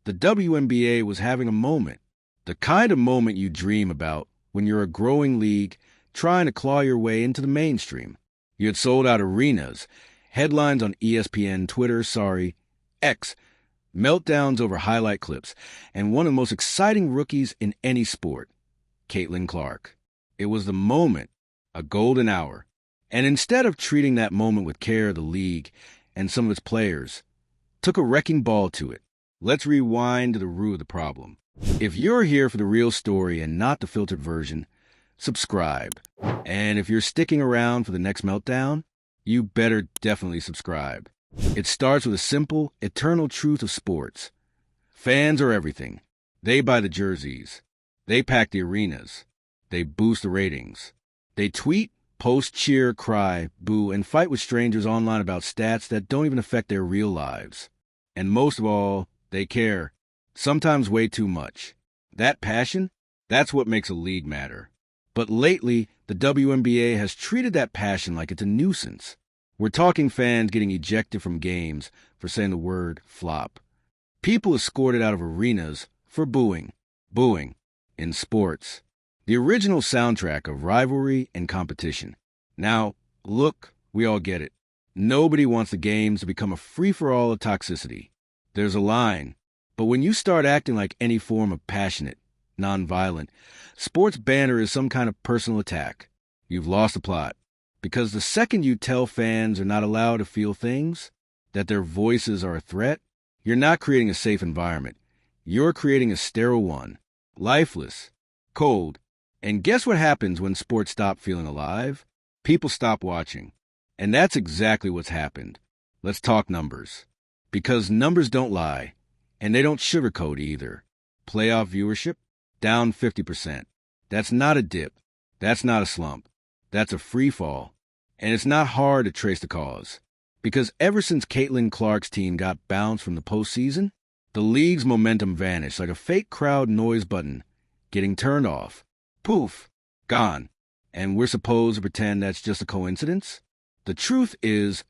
The WNBA was having a moment, the kind of moment you dream about when you're a growing league trying to claw your way into the mainstream. You had sold out arenas, headlines on ESPN, Twitter, X, meltdowns over highlight clips, and one of the most exciting rookies in any sport, Caitlin Clark. It was the moment, a golden hour. And instead of treating that moment with care, the league and some of its players took a wrecking ball to it. Let's rewind to the root of the problem. If you're here for the real story and not the filtered version, subscribe. And if you're sticking around for the next meltdown, you better definitely subscribe. It starts with a simple, eternal truth of sports. Fans are everything. They buy the jerseys. They pack the arenas. They boost the ratings. They tweet, post, cheer, cry, boo, and fight with strangers online about stats that don't even affect their real lives. And most of all, they care. Sometimes way too much. That passion, that's what makes a league matter. But lately, the WNBA has treated that passion like it's a nuisance. We're talking fans getting ejected from games for saying the word flop. People escorted out of arenas for booing. Booing. In sports. The original soundtrack of rivalry and competition. Now, look, we all get it. Nobody wants the games to become a free-for-all of toxicity. There's a line. But when you start acting like any form of passionate, nonviolent, sports banter is some kind of personal attack, you've lost the plot. Because the second you tell fans are not allowed to feel things, that their voices are a threat, you're not creating a safe environment. You're creating a sterile one. Lifeless. Cold. And guess what happens when sports stop feeling alive? People stop watching. And that's exactly what's happened. Let's talk numbers. Because numbers don't lie. And they don't sugarcoat either. Playoff viewership? Down 50%. That's not a dip. That's not a slump. That's a free fall. And it's not hard to trace the cause. Because ever since Caitlin Clark's team got bounced from the postseason, the league's momentum vanished like a fake crowd noise button getting turned off. Poof. Gone. And we're supposed to pretend that's just a coincidence? The truth is,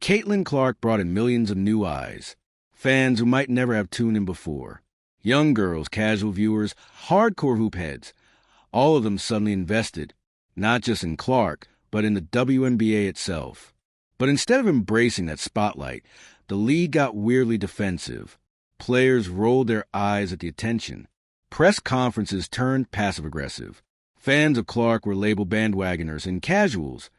Caitlin Clark brought in millions of new eyes. Fans who might never have tuned in before. Young girls, casual viewers, hardcore hoop heads. All of them suddenly invested, not just in Clark, but in the WNBA itself. But instead of embracing that spotlight, the league got weirdly defensive. Players rolled their eyes at the attention. Press conferences turned passive-aggressive. Fans of Clark were labeled bandwagoners and casuals,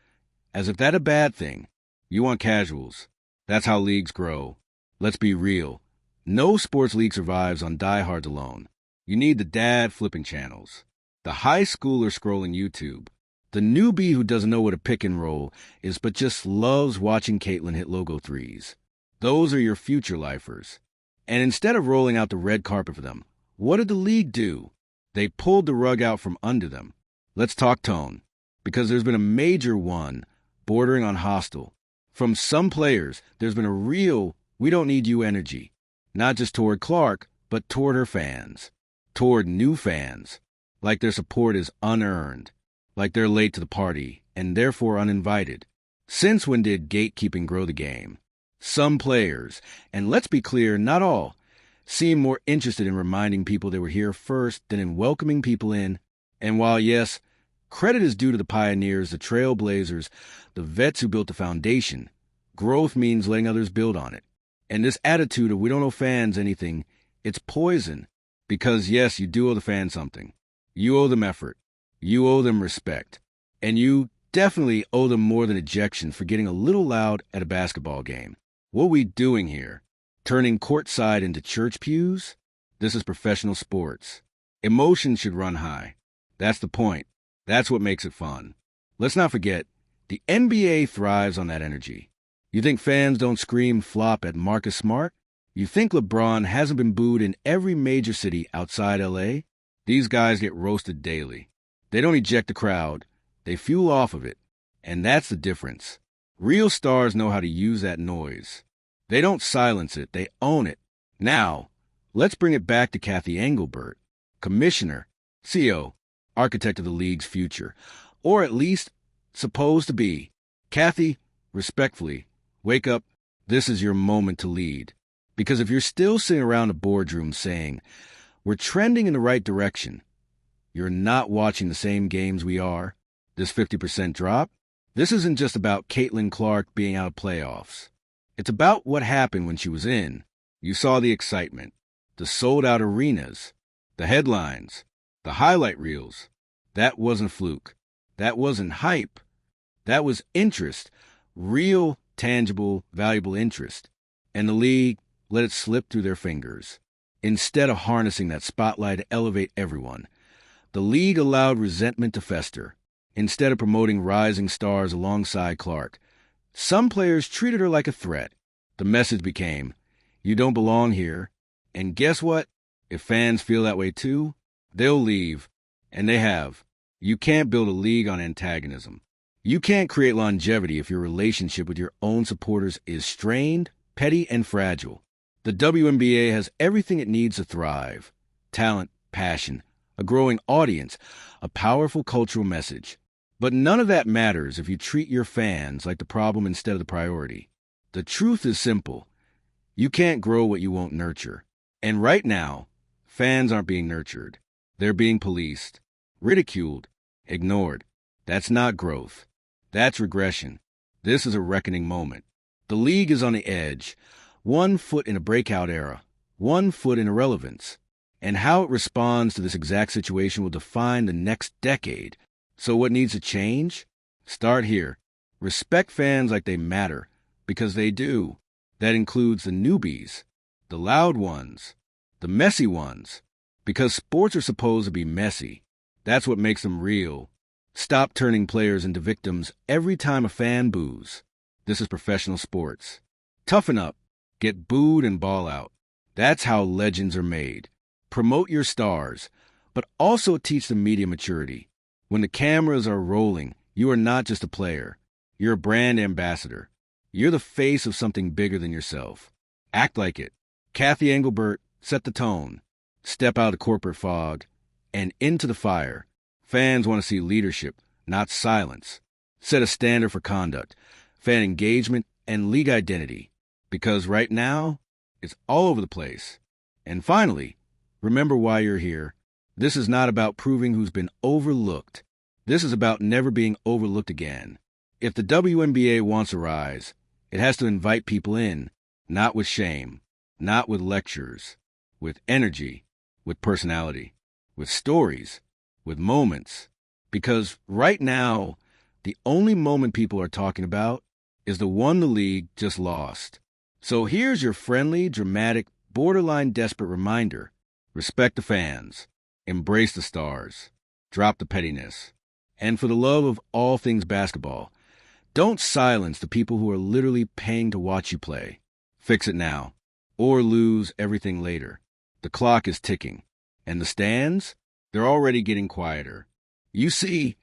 as if that's a bad thing. You want casuals. That's how leagues grow. Let's be real. No sports league survives on diehards alone. You need the dad flipping channels, the high schooler scrolling YouTube, the newbie who doesn't know what a pick and roll is but just loves watching Caitlin hit logo threes. Those are your future lifers. And instead of rolling out the red carpet for them, what did the league do? They pulled the rug out from under them. Let's talk tone, because there's been a major one, bordering on hostile. From some players, there's been a real "we don't need you" energy, not just toward Clark, but toward her fans, toward new fans, like their support is unearned, like they're late to the party, and therefore uninvited. Since when did gatekeeping grow the game? Some players, and let's be clear, not all, seem more interested in reminding people they were here first than in welcoming people in. And while, yes, credit is due to the pioneers, the trailblazers, the vets who built the foundation, growth means letting others build on it. And this attitude of "we don't owe fans anything," it's poison. Because, yes, you do owe the fans something. You owe them effort. You owe them respect. And you definitely owe them more than ejection for getting a little loud at a basketball game. What are we doing here? Turning courtside into church pews? This is professional sports. Emotion should run high. That's the point. That's what makes it fun. Let's not forget, the NBA thrives on that energy. You think fans don't scream flop at Marcus Smart? You think LeBron hasn't been booed in every major city outside LA? These guys get roasted daily. They don't eject the crowd. They fuel off of it. And that's the difference. Real stars know how to use that noise. They don't silence it. They own it. Now, let's bring it back to Kathy Engelbert, commissioner, CEO, architect of the league's future, or at least supposed to be. Kathy, respectfully, wake up. This is your moment to lead. Because if you're still sitting around a boardroom saying, we're trending in the right direction, you're not watching the same games we are. This 50% drop, this isn't just about Caitlin Clark being out of playoffs. It's about what happened when she was in. You saw the excitement, the sold-out arenas, the headlines, the highlight reels. That wasn't fluke. That wasn't hype. That was interest, real, tangible, valuable interest. And the league let it slip through their fingers. Instead of harnessing that spotlight to elevate everyone, the league allowed resentment to fester. Instead of promoting rising stars alongside Clark, some players treated her like a threat. The message became, you don't belong here. And guess what? If fans feel that way too, they'll leave. And they have. You can't build a league on antagonism. You can't create longevity if your relationship with your own supporters is strained, petty, and fragile. The WNBA has everything it needs to thrive. Talent, passion, a growing audience, a powerful cultural message. But none of that matters if you treat your fans like the problem instead of the priority. The truth is simple. You can't grow what you won't nurture. And right now, fans aren't being nurtured. They're being policed, ridiculed, ignored. That's not growth. That's regression. This is a reckoning moment. The league is on the edge, 1 foot in a breakout era, 1 foot in irrelevance. And how it responds to this exact situation will define the next decade. So what needs to change? Start here. Respect fans like they matter, because they do. That includes the newbies, the loud ones, the messy ones, because sports are supposed to be messy. That's what makes them real. Stop turning players into victims every time a fan boos. This is professional sports. Toughen up, get booed and ball out. That's how legends are made. Promote your stars, but also teach them media maturity. When the cameras are rolling, you are not just a player. You're a brand ambassador. You're the face of something bigger than yourself. Act like it. Kathy Engelbert, set the tone. Step out of corporate fog and into the fire. Fans want to see leadership, not silence. Set a standard for conduct, fan engagement, and league identity. Because right now, it's all over the place. And finally, remember why you're here. This is not about proving who's been overlooked. This is about never being overlooked again. If the WNBA wants to rise, it has to invite people in, not with shame, not with lectures, with energy, with personality, with stories, with moments. Because right now, the only moment people are talking about is the one the league just lost. So here's your friendly, dramatic, borderline desperate reminder. Respect the fans. Embrace the stars. Drop the pettiness. And for the love of all things basketball, don't silence the people who are literally paying to watch you play. Fix it now, or lose everything later. The clock is ticking. And the stands? They're already getting quieter. You see,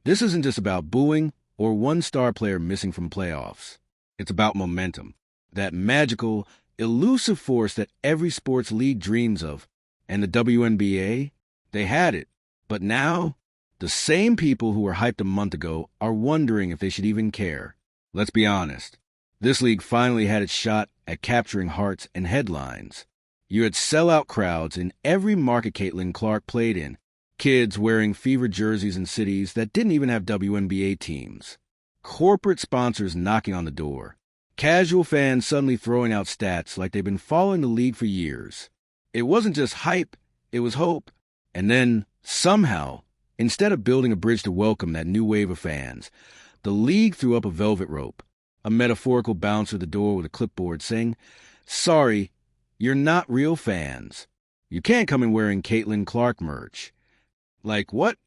this isn't just about booing or one star player missing from playoffs. It's about momentum. That magical, elusive force that every sports league dreams of. And the WNBA? They had it. But now, the same people who were hyped a month ago are wondering if they should even care. Let's be honest. This league finally had its shot at capturing hearts and headlines. You had sellout crowds in every market Caitlin Clark played in. Kids wearing fever jerseys in cities that didn't even have WNBA teams. Corporate sponsors knocking on the door. Casual fans suddenly throwing out stats like they've been following the league for years. It wasn't just hype, it was hope. And then, somehow, instead of building a bridge to welcome that new wave of fans, the league threw up a velvet rope, a metaphorical bouncer at the door with a clipboard saying, sorry, you're not real fans. You can't come in wearing Caitlin Clark merch. Like what?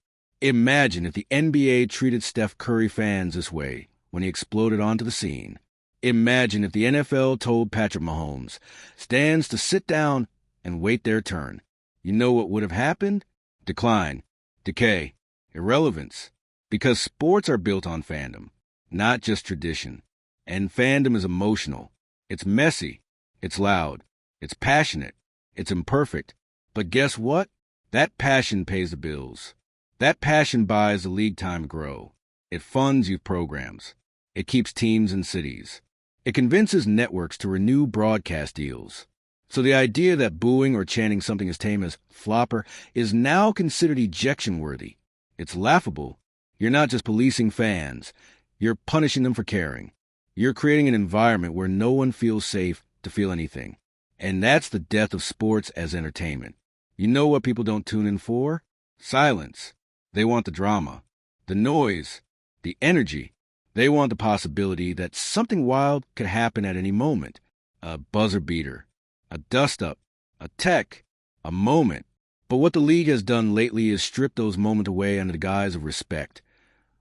Imagine if the NBA treated Steph Curry fans this way when he exploded onto the scene. Imagine if the NFL told Patrick Mahomes stands to sit down and wait their turn. You know what would have happened? Decline, decay, irrelevance. Because sports are built on fandom, not just tradition. And fandom is emotional. It's messy. It's loud. It's passionate. It's imperfect. But guess what? That passion pays the bills. That passion buys the league time to grow. It funds youth programs. It keeps teams in cities. It convinces networks to renew broadcast deals. So the idea that booing or chanting something as tame as flopper is now considered ejection-worthy. It's laughable. You're not just policing fans. You're punishing them for caring. You're creating an environment where no one feels safe to feel anything. And that's the death of sports as entertainment. You know what people don't tune in for? Silence. They want the drama, the noise, the energy. They want the possibility that something wild could happen at any moment. A buzzer beater, a dust-up, a tech, a moment. But what the league has done lately is strip those moments away under the guise of respect,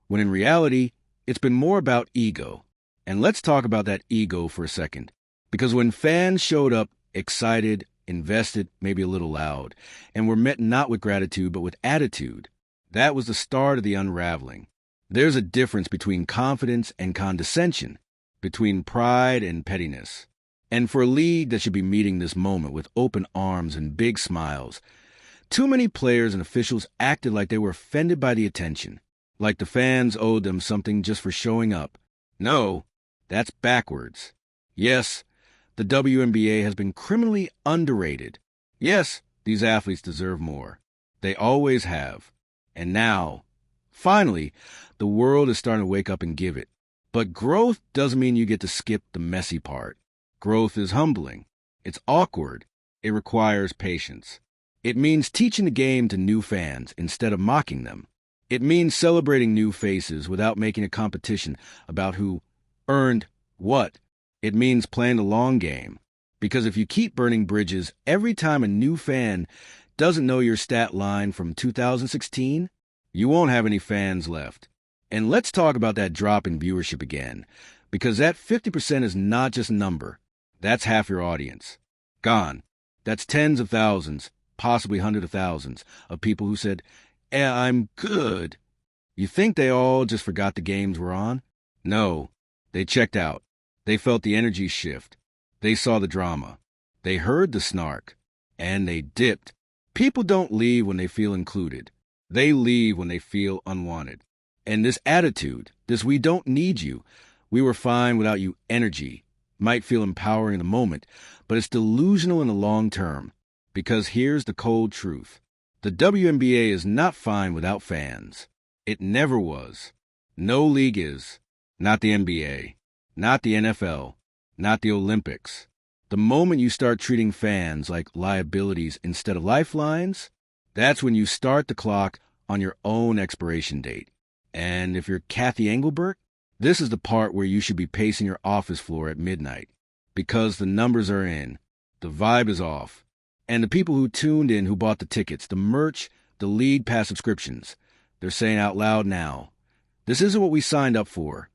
when in reality, it's been more about ego. And let's talk about that ego for a second. Because when fans showed up excited, invested, maybe a little loud, and were met not with gratitude but with attitude, that was the start of the unraveling. There's a difference between confidence and condescension, between pride and pettiness. And for a league that should be meeting this moment with open arms and big smiles, too many players and officials acted like they were offended by the attention, like the fans owed them something just for showing up. No, that's backwards. Yes, the WNBA has been criminally underrated. Yes, these athletes deserve more. They always have. And now, finally, the world is starting to wake up and give it. But growth doesn't mean you get to skip the messy part. Growth is humbling. It's awkward. It requires patience. It means teaching the game to new fans instead of mocking them. It means celebrating new faces without making a competition about who earned what. It means playing the long game. Because if you keep burning bridges every time a new fan doesn't know your stat line from 2016, you won't have any fans left. And let's talk about that drop in viewership again, because that 50% is not just a number. That's half your audience. Gone. That's tens of thousands, possibly hundreds of thousands, of people who said, I'm good. You think they all just forgot the games were on? No. They checked out. They felt the energy shift. They saw the drama. They heard the snark. And they dipped. People don't leave when they feel included. They leave when they feel unwanted. And this attitude, this we don't need you, we were fine without you energy, might feel empowering in the moment, but it's delusional in the long term. Because here's the cold truth. The WNBA is not fine without fans. It never was. No league is. Not the NBA. Not the NFL. Not the Olympics. The moment you start treating fans like liabilities instead of lifelines, that's when you start the clock on your own expiration date. And if you're Kathy Engelbert, this is the part where you should be pacing your office floor at midnight. Because the numbers are in. The vibe is off. And the people who tuned in, who bought the tickets, the merch, the league pass subscriptions, they're saying out loud now, this isn't what we signed up for.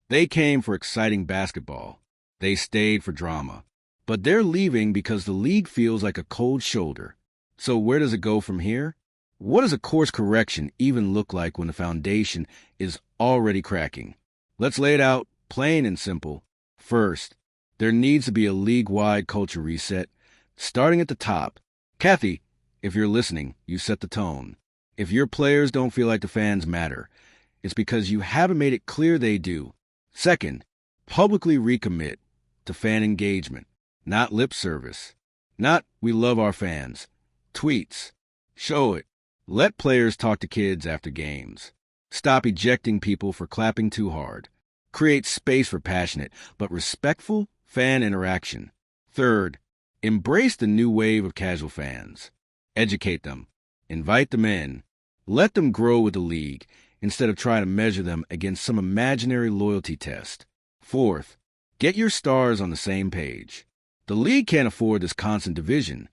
They came for exciting basketball. They stayed for drama. But they're leaving because the league feels like a cold shoulder. So where does it go from here? What does a course correction even look like when the foundation is already cracking? Let's lay it out plain and simple. First, there needs to be a league-wide culture reset, starting at the top. Kathy, if you're listening, you set the tone. If your players don't feel like the fans matter, it's because you haven't made it clear they do. Second, publicly recommit to fan engagement, not lip service. Not, we love our fans. Tweets. Show it. Let players talk to kids after games. Stop ejecting people for clapping too hard. Create space for passionate but respectful fan interaction. Third, embrace the new wave of casual fans. Educate them. Invite them in. Let them grow with the league instead of trying to measure them against some imaginary loyalty test. Fourth, get your stars on the same page. The league can't afford this constant division.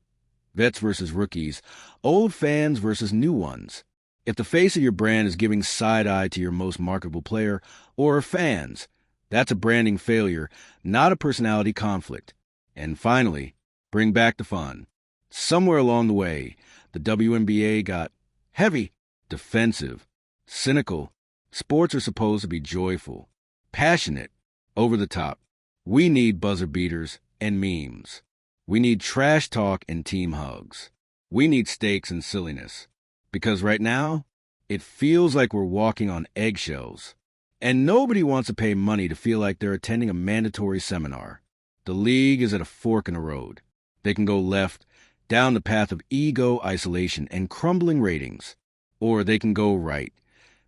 Vets versus rookies, old fans versus new ones. If the face of your brand is giving side-eye to your most marketable player or fans, that's a branding failure, not a personality conflict. And finally, bring back the fun. Somewhere along the way, the WNBA got heavy, defensive, cynical. Sports are supposed to be joyful, passionate, over the top. We need buzzer beaters and memes. We need trash talk and team hugs. We need stakes and silliness. Because right now, it feels like we're walking on eggshells. And nobody wants to pay money to feel like they're attending a mandatory seminar. The league is at a fork in the road. They can go left, down the path of ego, isolation, and crumbling ratings. Or they can go right,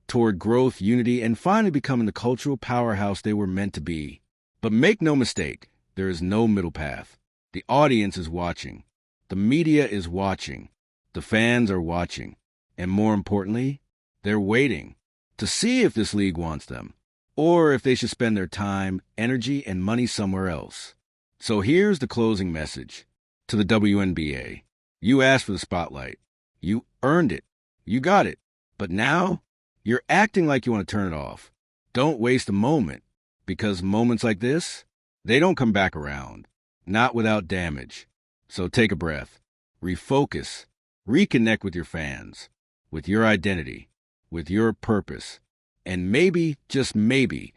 toward growth, unity, and finally becoming the cultural powerhouse they were meant to be. But make no mistake, there is no middle path. The audience is watching. The media is watching. The fans are watching. And more importantly, they're waiting to see if this league wants them, or if they should spend their time, energy, and money somewhere else. So here's the closing message to the WNBA. You asked for the spotlight. You earned it. You got it. But now, you're acting like you want to turn it off. Don't waste a moment, because moments like this, they don't come back around. Not without damage. So take a breath. Refocus. Reconnect with your fans, with your identity, with your purpose. And maybe, just maybe,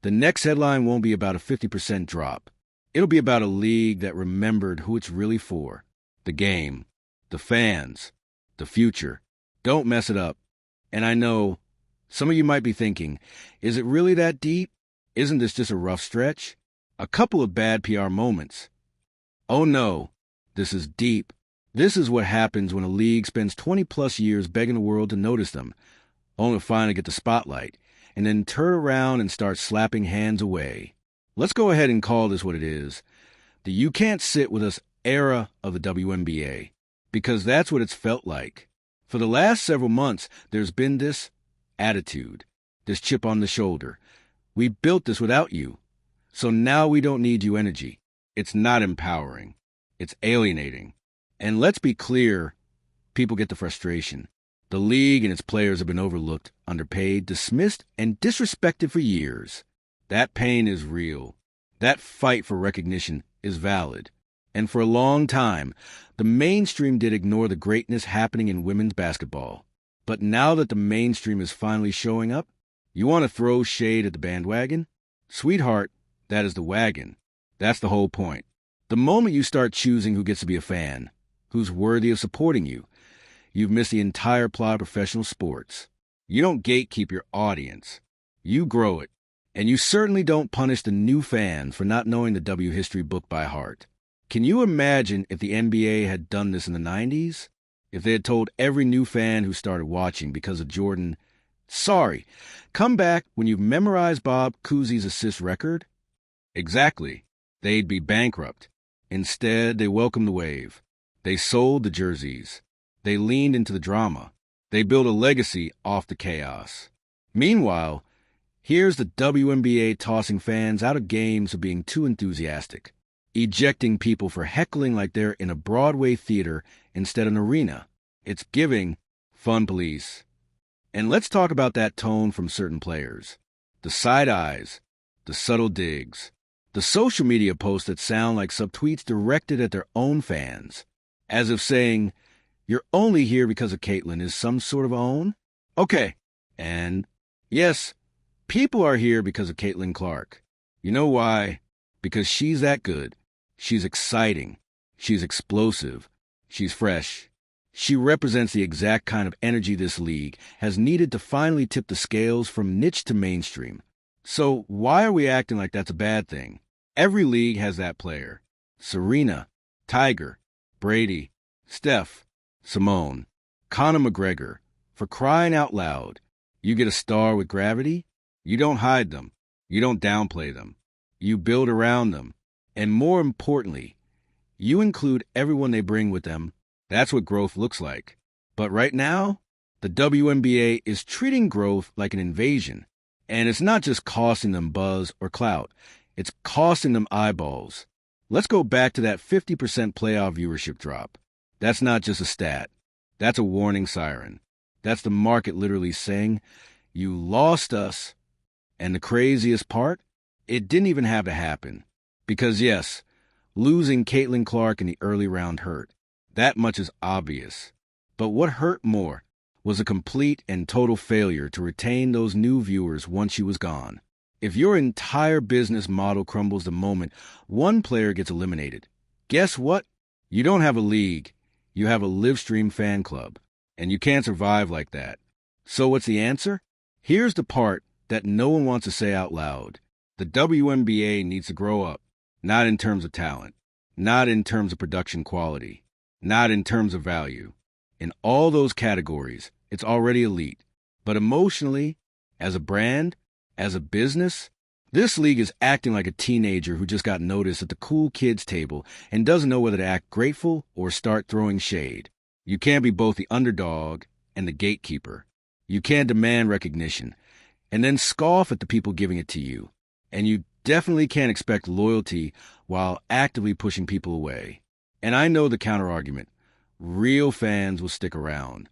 the next headline won't be about a 50% drop. It'll be about a league that remembered who it's really for. The game, the fans, the future. Don't mess it up. And I know some of you might be thinking, is it really that deep? Isn't this just a rough stretch? A couple of bad PR moments. Oh no, this is deep. This is what happens when a league spends 20-plus years begging the world to notice them, only to finally get the spotlight, and then turn around and start slapping hands away. Let's go ahead and call this what it is. The "you can't sit with us" era of the WNBA, because that's what it's felt like. For the last several months, there's been this attitude, this chip on the shoulder. We built this without you, so now we don't need you energy. It's not empowering. It's alienating. And let's be clear, people get the frustration. The league and its players have been overlooked, underpaid, dismissed, and disrespected for years. That pain is real. That fight for recognition is valid. And for a long time, the mainstream did ignore the greatness happening in women's basketball. But now that the mainstream is finally showing up, you want to throw shade at the bandwagon? Sweetheart, that is the wagon. That's the whole point. The moment you start choosing who gets to be a fan, who's worthy of supporting you, you've missed the entire plot of professional sports. You don't gatekeep your audience. You grow it. And you certainly don't punish the new fans for not knowing the W history book by heart. Can you imagine if the NBA had done this in the 90s? If they had told every new fan who started watching because of Jordan, sorry, come back when you've memorized Bob Cousy's assist record? Exactly. They'd be bankrupt. Instead, they welcomed the wave. They sold the jerseys. They leaned into the drama. They built a legacy off the chaos. Meanwhile, here's the WNBA tossing fans out of games for being too enthusiastic, ejecting people for heckling like they're in a Broadway theater instead of an arena. It's giving fun police. And let's talk about that tone from certain players. The side eyes, the subtle digs, the social media posts that sound like subtweets directed at their own fans, as if saying, "You're only here because of Caitlyn" is some sort of own? Okay. And yes, people are here because of Caitlin Clark. You know why? Because she's that good. She's exciting. She's explosive. She's fresh. She represents the exact kind of energy this league has needed to finally tip the scales from niche to mainstream. So why are we acting like that's a bad thing? Every league has that player. Serena, Tiger, Brady, Steph, Simone, Conor McGregor. For crying out loud, you get a star with gravity? You don't hide them. You don't downplay them. You build around them. And more importantly, you include everyone they bring with them. That's what growth looks like. But right now, the WNBA is treating growth like an invasion. And it's not just costing them buzz or clout. It's costing them eyeballs. Let's go back to that 50% playoff viewership drop. That's not just a stat. That's a warning siren. That's the market literally saying, "You lost us." And the craziest part? It didn't even have to happen. Because yes, losing Caitlin Clark in the early round hurt. That much is obvious. But what hurt more was a complete and total failure to retain those new viewers once she was gone. If your entire business model crumbles the moment one player gets eliminated, guess what? You don't have a league. You have a live-stream fan club. And you can't survive like that. So what's the answer? Here's the part that no one wants to say out loud. The WNBA needs to grow up, not in terms of talent, not in terms of production quality, not in terms of value. In all those categories, it's already elite. But emotionally, as a brand, as a business, this league is acting like a teenager who just got noticed at the cool kids table and doesn't know whether to act grateful or start throwing shade. You can't be both the underdog and the gatekeeper. You can't demand recognition and then scoff at the people giving it to you. And you definitely can't expect loyalty while actively pushing people away. And I know the counterargument. Real fans will stick around.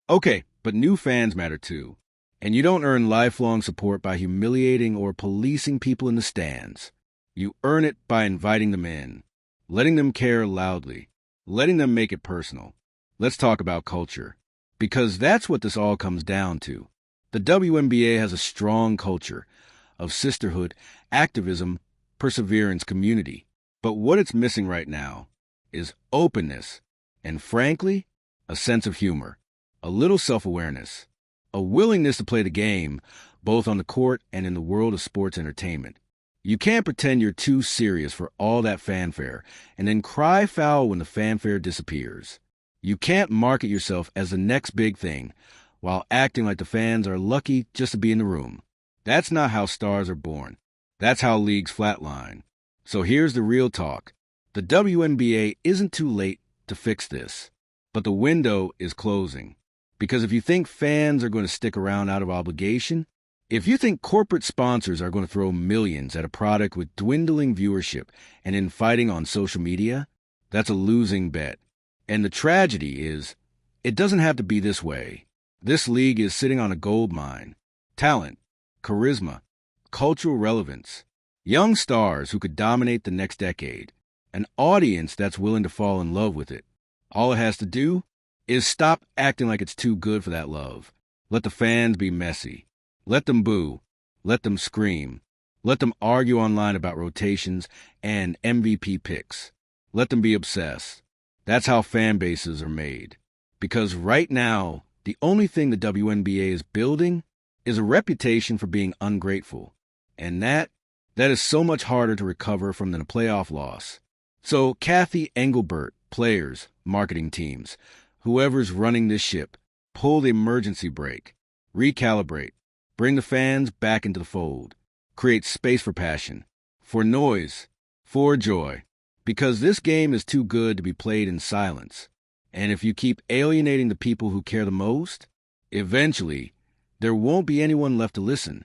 Okay, but new fans matter too. And you don't earn lifelong support by humiliating or policing people in the stands. You earn it by inviting them in, letting them care loudly, letting them make it personal. Let's talk about culture, because that's what this all comes down to. The WNBA has a strong culture of sisterhood, activism, perseverance, community. But what it's missing right now is openness and, frankly, a sense of humor, a little self-awareness, a willingness to play the game, both on the court and in the world of sports entertainment. You can't pretend you're too serious for all that fanfare and then cry foul when the fanfare disappears. You can't market yourself as the next big thing while acting like the fans are lucky just to be in the room. That's not how stars are born. That's how leagues flatline. So here's the real talk. The WNBA isn't too late to fix this, but the window is closing. Because if you think fans are going to stick around out of obligation, if you think corporate sponsors are going to throw millions at a product with dwindling viewership and infighting on social media, that's a losing bet. And the tragedy is, it doesn't have to be this way. This league is sitting on a gold mine. Talent, charisma, cultural relevance, young stars who could dominate the next decade, an audience that's willing to fall in love with it. All it has to do is stop acting like it's too good for that love. Let the fans be messy. Let them boo. Let them scream. Let them argue online about rotations and MVP picks. Let them be obsessed. That's how fan bases are made. Because right now, the only thing the WNBA is building is a reputation for being ungrateful. And that is so much harder to recover from than a playoff loss. So Kathy Engelbert, players, marketing teams, whoever's running this ship, pull the emergency brake, recalibrate, bring the fans back into the fold, create space for passion, for noise, for joy, because this game is too good to be played in silence. And if you keep alienating the people who care the most, eventually there won't be anyone left to listen.